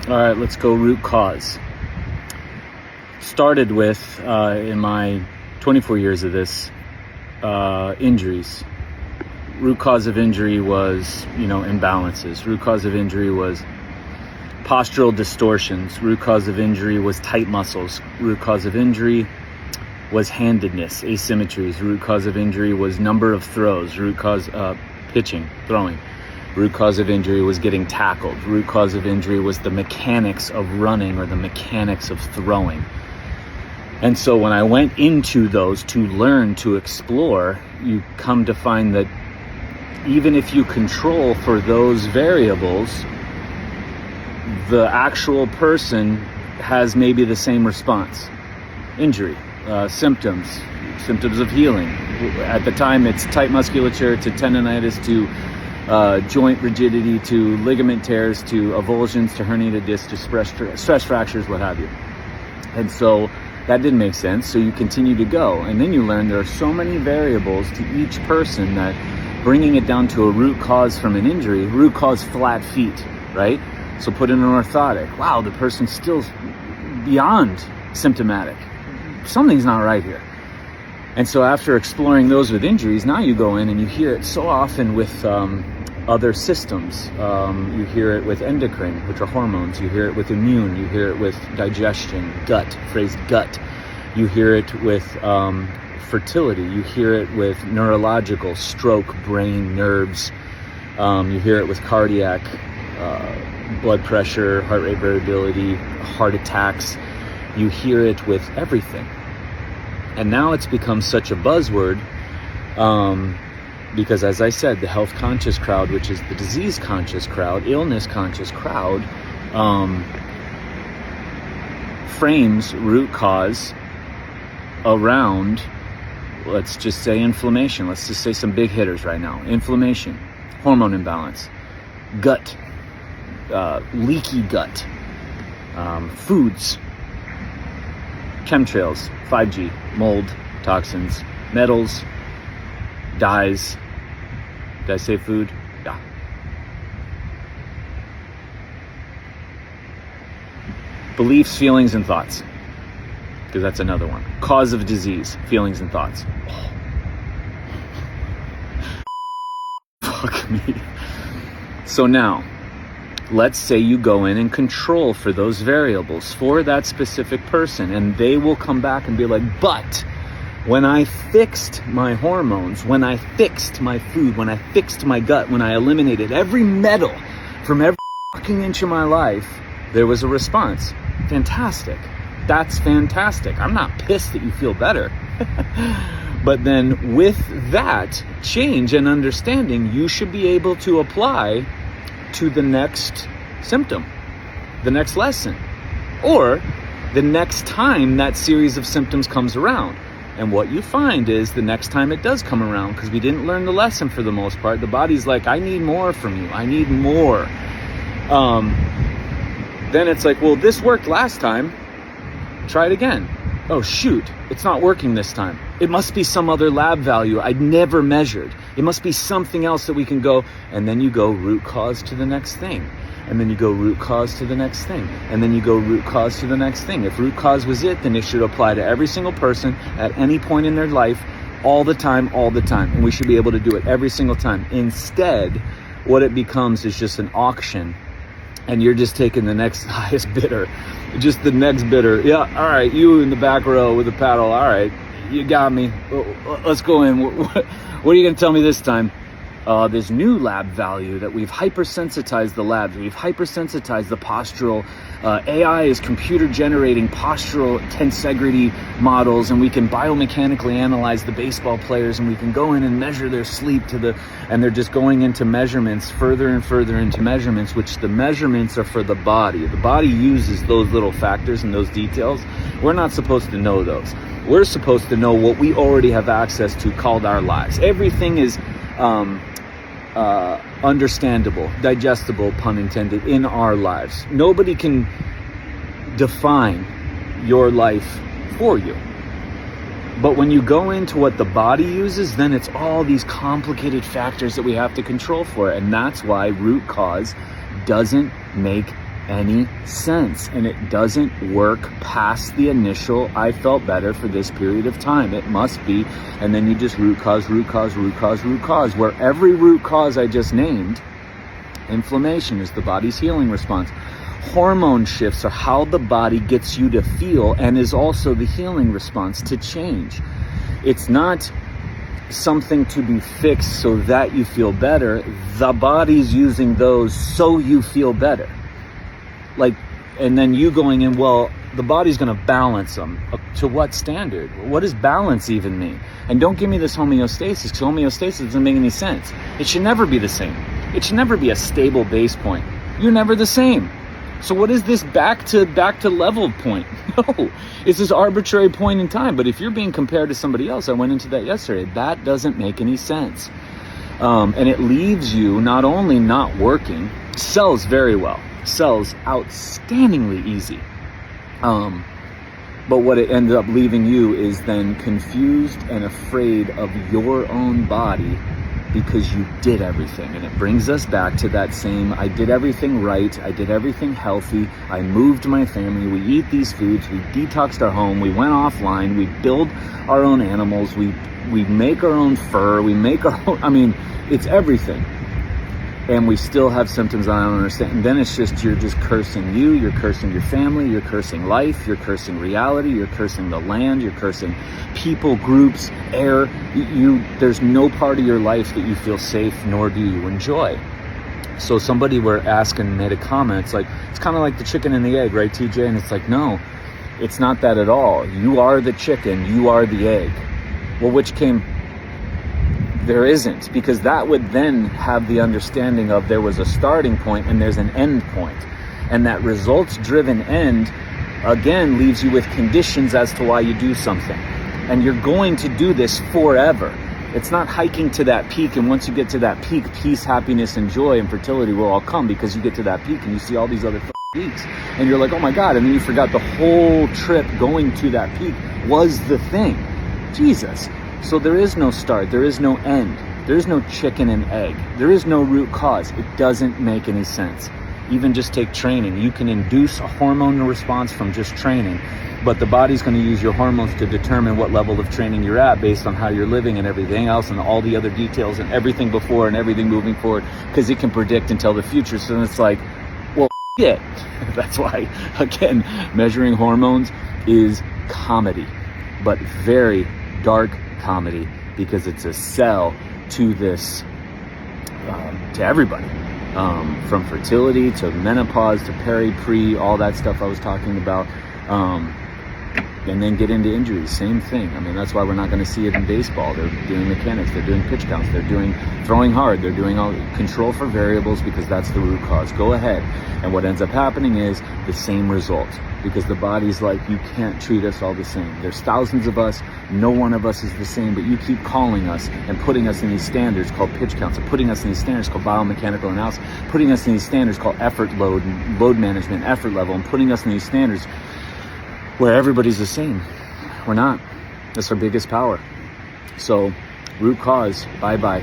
All right, let's go root cause. Started with, in my 24 years of this, injuries. Root cause of injury was, imbalances. Root cause of injury was postural distortions. Root cause of injury was tight muscles. Root cause of injury was handedness, asymmetries. Root cause of injury was number of throws. Root cause, pitching, throwing. Root cause of injury was getting tackled. Root cause of injury was the mechanics of running or the mechanics of throwing. And so when I went into those to learn, to explore, you come to find that even if you control for those variables, the actual person has maybe the same response. Injury, symptoms of healing. At the time, it's tight musculature to tendonitis to joint rigidity to ligament tears to avulsions to herniated discs to stress fractures, what have you. And so that didn't make sense, so you continue to go. And then you learn there are so many variables to each person that bringing it down to a root cause from an injury, root cause flat feet, right? So put in an orthotic. Wow, the person's still beyond symptomatic. Something's not right here. And so after exploring those with injuries, now you go in and you hear it so often with other systems. You hear it with endocrine, which are hormones. You hear it with immune. You hear it with digestion, gut, phrase gut. You hear it with fertility. You hear it with neurological, stroke, brain, nerves. You hear it with cardiac, blood pressure, heart rate variability, heart attacks. You hear it with everything. And now it's become such a buzzword because, as I said, the health conscious crowd, which is the disease conscious crowd, illness conscious crowd, frames root cause around, let's just say inflammation. Let's just say some big hitters right now. Inflammation, hormone imbalance, gut, leaky gut, foods, chemtrails, 5G, mold, toxins, metals, dyes. Did I say food? Yeah. Beliefs, feelings, and thoughts. Because that's another one. Cause of disease, feelings and thoughts. Oh. Fuck me. So now, let's say you go in and control for those variables for that specific person, and they will come back and be like, but when I fixed my hormones, when I fixed my food, when I fixed my gut, when I eliminated every metal from every fucking inch of my life, there was a response. Fantastic. That's fantastic. I'm not pissed that you feel better. But then with that change and understanding, you should be able to apply to the next symptom, the next lesson, or the next time that series of symptoms comes around. And what you find is the next time it does come around, because we didn't learn the lesson for the most part, the body's like, I need more from you. I need more. Then it's like, well, this worked last time. Try it again. Oh, shoot, it's not working this time. It must be some other lab value I'd never measured. It must be something else that we can go. And then you go root cause to the next thing. And then you go root cause to the next thing. And then you go root cause to the next thing. If root cause was it, then it should apply to every single person at any point in their life, all the time. And we should be able to do it every single time. Instead, what it becomes is just an auction. And you're just taking the next highest bidder. Just the next bidder. Yeah, all right, you in the back row with the paddle. All right, you got me. Let's go in. What are you going to tell me this time? This new lab value that we've hypersensitized the labs. We've hypersensitized the postural. AI is computer generating postural tensegrity models, and we can biomechanically analyze the baseball players, and we can go in and measure their sleep and they're just going into measurements, further and further into measurements, which the measurements are for the body. The body uses those little factors and those details. We're not supposed to know those. We're supposed to know what we already have access to, called our lives. Everything is understandable, digestible, pun intended, in our lives. Nobody can define your life for you. But when you go into what the body uses, then it's all these complicated factors that we have to control for. And that's why root cause doesn't make any sense, and it doesn't work past the initial I felt better for this period of time. It must be, and then you just root cause, where every root cause I just named, inflammation is the body's healing response. Hormone shifts are how the body gets you to feel, and is also the healing response to change. It's not something to be fixed so that you feel better. The body's using those so you feel better. Like, and then you going in, well, the body's going to balance them. To what standard? What does balance even mean? And don't give me this homeostasis, because homeostasis doesn't make any sense. It should never be the same. It should never be a stable base point. You're never the same. So what is this back to level point? No, it's this arbitrary point in time. But if you're being compared to somebody else, I went into that yesterday, that doesn't make any sense. And it leaves you not only not working, cells very well, cells outstandingly easy. But what it ended up leaving you is then confused and afraid of your own body, because you did everything. And it brings us back to that same, I did everything right, I did everything healthy, I moved my family, we eat these foods, we detoxed our home, we went offline, we build our own animals, we make our own fur, we make our own, I mean, it's everything. And we still have symptoms I don't understand. And then it's just, you're just cursing you, you're cursing your family, you're cursing life, you're cursing reality, you're cursing the land, you're cursing people, groups, air. There's no part of your life that you feel safe, nor do you enjoy. So somebody were asking, made a comment, it's like, it's kind of like the chicken and the egg, right, TJ? And it's like, no, it's not that at all. You are the chicken, you are the egg. Well, which came? There isn't, because that would then have the understanding of there was a starting point and there's an end point. And that results-driven end, again, leaves you with conditions as to why you do something. And you're going to do this forever. It's not hiking to that peak, and once you get to that peak, peace, happiness, and joy and fertility will all come, because you get to that peak and you see all these other peaks. And you're like, oh my God, and then you forgot the whole trip going to that peak was the thing. Jesus. So there is no start, there is no end, there is no chicken and egg, there is no root cause. It doesn't make any sense. Even just take training. You can induce a hormonal response from just training, but the body's going to use your hormones to determine what level of training you're at based on how you're living and everything else and all the other details and everything before and everything moving forward, because it can predict and tell the future. So it's like, well, shit. That's why, again, measuring hormones is comedy, but very dark comedy, because it's a sell to this, to everybody, from fertility to menopause to pre, all that stuff I was talking about, and then get into injuries, same thing. I mean, that's why we're not going to see it in baseball. They're doing mechanics, they're doing pitch counts, they're doing throwing hard, they're doing all control for variables, because that's the root cause. Go ahead. And what ends up happening is the same result, because the body's like, you can't treat us all the same. There's thousands of us, no one of us is the same, but you keep calling us and putting us in these standards called pitch counts, and putting us in these standards called biomechanical analysis, putting us in these standards called effort load, load management, effort level, and putting us in these standards where everybody's the same. We're not. That's our biggest power. So root cause, bye-bye.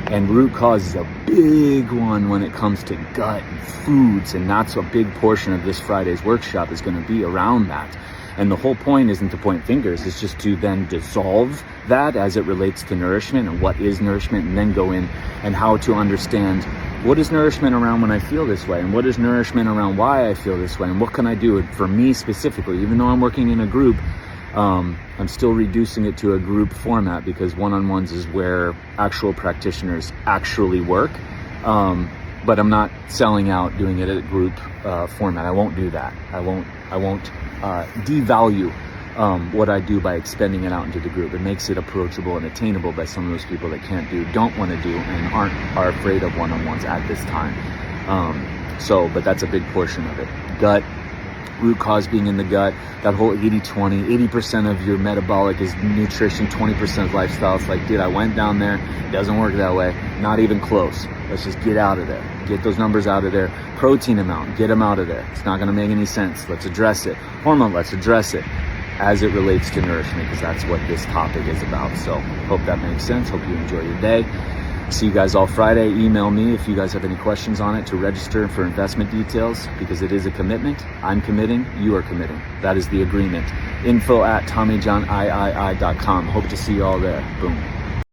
And root cause is a big one when it comes to gut and foods, and that's a big portion of this Friday's workshop is going to be around that. And the whole point isn't to point fingers, it's just to then dissolve that as it relates to nourishment and what is nourishment, and then go in and how to understand what is nourishment around when I feel this way, and what is nourishment around why I feel this way, and what can I do for me specifically. Even though I'm working in a group, I'm still reducing it to a group format, because one-on-ones is where actual practitioners actually work. But I'm not selling out doing it at a group format. I won't do that. I won't devalue what I do by expanding it out into the group. It makes it approachable and attainable by some of those people that can't do, don't want to do, and are afraid of one-on-ones at this time. But that's a big portion of it. Gut, root cause being in the gut, that whole 80-20, 80% of your metabolic is nutrition, 20% of lifestyle. It's like, dude, I went down there, it doesn't work that way, not even close. Let's just get out of there, get those numbers out of there. Protein amount, get them out of there. It's not going to make any sense. Let's address it. Hormone, let's address it as it relates to nourishment, because that's what this topic is about. So hope that makes sense. Hope you enjoy your day. See you guys all Friday. Email me if you guys have any questions on it to register for investment details, because it is a commitment. I'm committing, you are committing. That is the agreement. info@TommyJohniii.com. Hope to see you all there. Boom.